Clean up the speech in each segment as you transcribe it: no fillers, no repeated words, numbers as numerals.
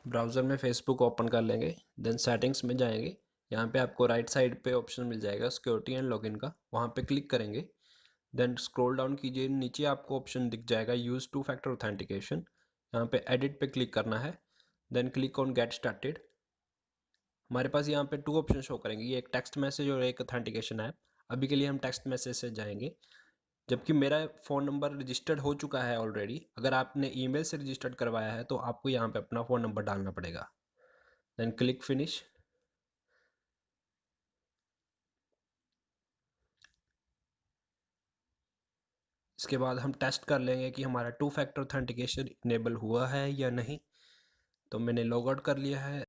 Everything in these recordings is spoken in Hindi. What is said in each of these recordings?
ब्राउज़र में फेसबुक ओपन कर लेंगे, देन सेटिंग्स में जाएंगे। यहाँ पे आपको राइट साइड पे ऑप्शन मिल जाएगा सिक्योरिटी एंड लॉगिन का, वहाँ पे क्लिक करेंगे। देन स्क्रॉल डाउन कीजिए, नीचे आपको ऑप्शन दिख जाएगा यूज़ टू फैक्टर ऑथेंटिकेशन, यहाँ पे एडिट पे क्लिक करना है। Then click on get started. हमारे पास यहाँ पे 2 ऑप्शन शो करेंगे, ये एक टेक्स्ट मैसेज और एक ऑथेंटिकेशन ऐप। अभी के लिए हम टेक्स्ट मैसेज से जाएंगे, जबकि मेरा फ़ोन नंबर रजिस्टर्ड हो चुका है ऑलरेडी। अगर आपने ईमेल से रजिस्टर्ड करवाया है तो आपको यहाँ पे अपना फ़ोन नंबर डालना पड़ेगा। Then click finish. इसके बाद हम टेस्ट कर लेंगे कि हमारा 2 फैक्टर ऑथेंटिकेशन इनेबल हुआ है या नहीं। तो मैंने लॉग आउट कर लिया है,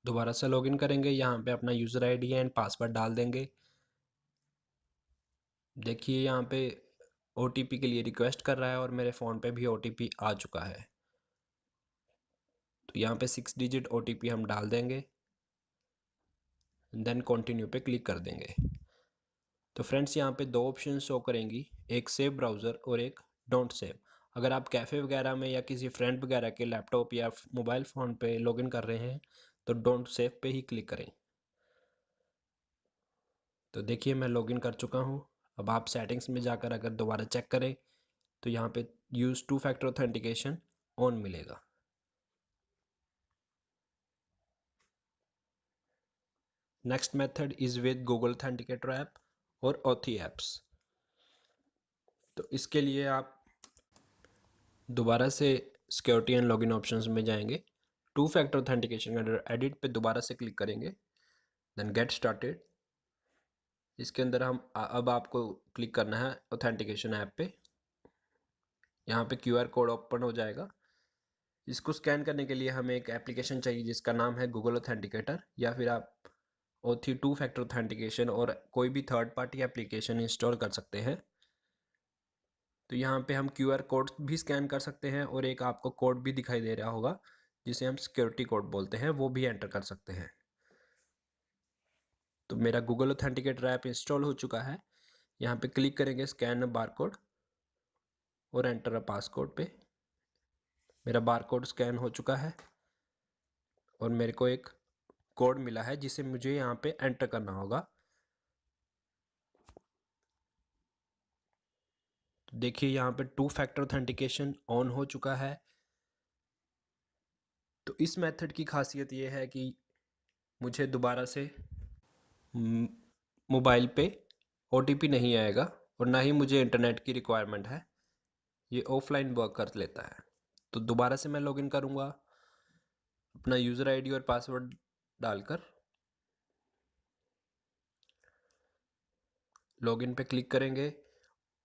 दोबारा से लॉगिन करेंगे। यहाँ पे अपना यूज़र आईडी एंड पासवर्ड डाल देंगे। देखिए यहाँ पे ओटीपी के लिए रिक्वेस्ट कर रहा है और मेरे फ़ोन पे भी ओटीपी आ चुका है। तो यहाँ पे 6 डिजिट ओटीपी हम डाल देंगे, देन कंटिन्यू पे क्लिक कर देंगे। तो फ्रेंड्स यहाँ पे 2 ऑप्शन शो करेंगी, एक सेव ब्राउज़र और एक डोंट सेव। अगर आप कैफ़े वगैरह में या किसी फ्रेंड वगैरह के लैपटॉप या मोबाइल फ़ोन पे लॉगिन कर रहे हैं तो डोंट सेव पे ही क्लिक करें। तो देखिए मैं लॉगिन कर चुका हूँ। अब आप सेटिंग्स में जाकर अगर दोबारा चेक करें तो यहाँ पे use two factor authentication on मिलेगा। Next method is with Google Authenticator app और ऑथी एप्स। तो इसके लिए आप दोबारा से सिक्योरिटी एंड लॉगिन ऑप्शंस में जाएंगे, 2 फैक्टर ऑथेंटिकेशन के अंदर एडिट पे दोबारा से क्लिक करेंगे, देन गेट स्टार्टेड। इसके अंदर हम अब आपको क्लिक करना है ऑथेंटिकेशन ऐप पे। यहाँ पे QR कोड ओपन हो जाएगा। इसको स्कैन करने के लिए हमें एक एप्लीकेशन चाहिए जिसका नाम है गूगल ऑथेंटिकेटर, या फिर आप ओथी 2 फैक्टर ऑथेंटिकेशन और कोई भी थर्ड पार्टी एप्लीकेशन इंस्टॉल कर सकते हैं। तो यहाँ पे हम QR कोड भी स्कैन कर सकते हैं और एक आपको कोड भी दिखाई दे रहा होगा जिसे हम सिक्योरिटी कोड बोलते हैं, वो भी एंटर कर सकते हैं। तो मेरा गूगल ऑथेंटिकेटर ऐप इंस्टॉल हो चुका है। यहाँ पे क्लिक करेंगे स्कैन बारकोड और एंटर अ पासकोड पे। मेरा बारकोड स्कैन हो चुका है और मेरे को एक कोड मिला है जिसे मुझे यहाँ पे एंटर करना होगा। तो देखिए यहाँ पे 2 फैक्टर ऑथेंटिकेशन ऑन हो चुका है। तो इस मेथड की खासियत ये है कि मुझे दोबारा से मोबाइल पे OTP नहीं आएगा और ना ही मुझे इंटरनेट की रिक्वायरमेंट है, ये ऑफलाइन वर्क कर लेता है। तो दोबारा से मैं लॉगिन करूँगा अपना यूज़र आईडी और पासवर्ड डालकर। लॉगिन पे क्लिक करेंगे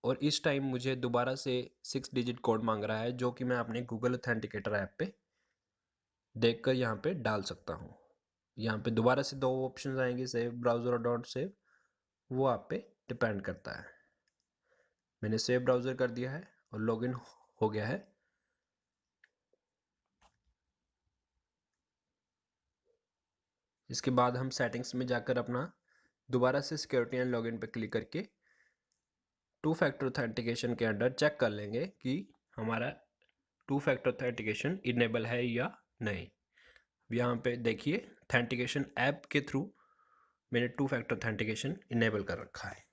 और इस टाइम मुझे दोबारा से 6 डिजिट कोड मांग रहा है, जो कि मैं अपने गूगल ऑथेंटिकेटर ऐप पे देखकर यहाँ पे डाल सकता हूँ। यहाँ पे दोबारा से 2 ऑप्शन आएंगे, सेव ब्राउज़र और डोंट सेव, वो आप पे डिपेंड करता है। मैंने सेव ब्राउज़र कर दिया है और लॉगिन हो गया है। इसके बाद हम सेटिंग्स में जाकर अपना दोबारा से सिक्योरिटी एंड लॉगिन पे क्लिक करके 2 फैक्टर ऑथेंटिकेशन के अंडर चेक कर लेंगे कि हमारा 2 फैक्टर ऑथेंटिकेशन इनेबल है या नहीं। यहाँ पे देखिए ऑथेंटिकेशन ऐप के थ्रू मैंने 2 फैक्टर ऑथेंटिकेशन इनेबल कर रखा है।